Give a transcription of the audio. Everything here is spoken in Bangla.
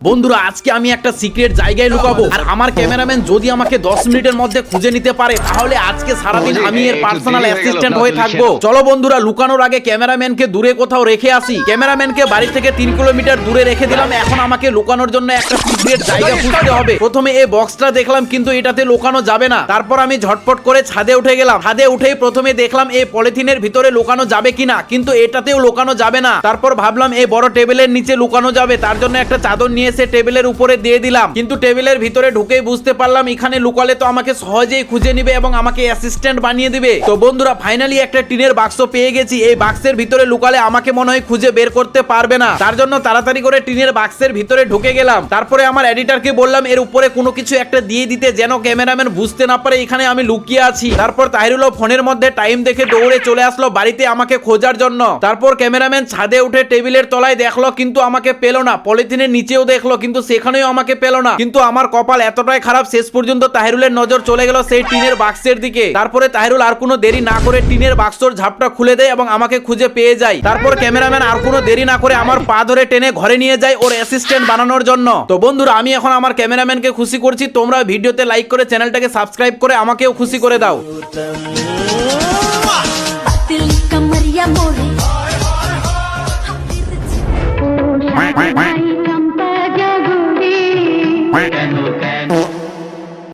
বন্ধুরা আজকে আমি একটা সিক্রেট জায়গায় লুকাবো আর আমার ক্যামেরাম্যান যদি আমাকে 10 মিনিটের মধ্যে খুঁজে নিতে পারে তাহলে আজকে সারাদিন আমি এর পার্সোনাল অ্যাসিস্ট্যান্ট হয়ে থাকবো। চলো বন্ধুরা লুকানোর আগে ক্যামেরাম্যানকে দূরে কোথাও রেখে আসি। ক্যামেরাম্যানকে বাড়ি থেকে 3 কিলোমিটার দূরে রেখে দিলাম। এখন আমাকে লুকানোর জন্য একটা সিক্রেট জায়গা খুঁজতে হবে। প্রথমে এই বক্সটা দেখলাম কিন্তু এটাতে লুকানো যাবে না। তারপর আমি ঝটপট করে ছাদে উঠে গেলাম। ছাদে উঠেই প্রথমে দেখলাম এই পলিথিনের ভিতরে লুকানো যাবে কিনা, কিন্তু এটাতেও লুকানো যাবে না। তারপর ভাবলাম এই বড় টেবিলের নিচে লুকানো যাবে, তার জন্য একটা চাদর নিয়ে এসে টেবিলের উপরে দিয়ে দিলাম। কিন্তু টেবিলের ভিতরে ঢুকেই বুঝতে পারলাম এখানে লুকালে তো আমাকে সহজেই খুঁজে নিবে এবং আমাকে অ্যাসিস্ট্যান্ট বানিয়ে দিবে। তো বন্ধুরা ফাইনালি একটা টিনের বাক্স পেয়ে গেছি। এই বাক্সের ভিতরে লুকালে আমাকে মনে হয় খুঁজে বের করতে পারবে না, তার জন্য তাড়াতাড়ি করে টিনের বাক্সের ভিতরে ঢুকে গেলাম। তারপরে আমার এডিটরকে বললাম এর উপরে কোনো কিছু একটা দিয়ে দিতে যেন ক্যামেরাম্যান বুঝতে না পারে এখানে আমি লুকিয়ে আছি। তারপর তাহিরুলও ফোনের মধ্যে টাইম দেখে দৌড়ে চলে আসলো বাড়িতে আমাকে খোঁজার জন্য। তারপর ক্যামেরাম্যান ছাদে উঠে টেবিলের তলায় দেখলো কিন্তু আমাকে পেল না, পলিথিনের নিচেও দেখলো কিন্তু সেখানেও আমাকে পেল না। কিন্তু আমার কপাল এতটাই খারাপ, শেষ পর্যন্ত তাহিরুলের নজর চলে গেল সেই টিনের বাক্সের দিকে। তারপরে তাহিরুল আর কোনো দেরি না করে টিনের বাক্সর ঝাপটা খুলে দেয় এবং আমাকে খুঁজে পেয়ে যায়। তারপর ক্যামেরাম্যান আর কোনো দেরি না করে আমার পা ধরে টেনে ঘরে নিয়ে যায় ওর অ্যাসিস্ট্যান্ট বানানোর জন্য। তো বন্ধুরা আমি এখন আমার ক্যামেরাম্যানকে খুশি করছি, তোমরা ভিডিওতে লাইক করে চ্যানেলটাকে সাবস্ক্রাইব করে আমাকেও খুশি করে দাও।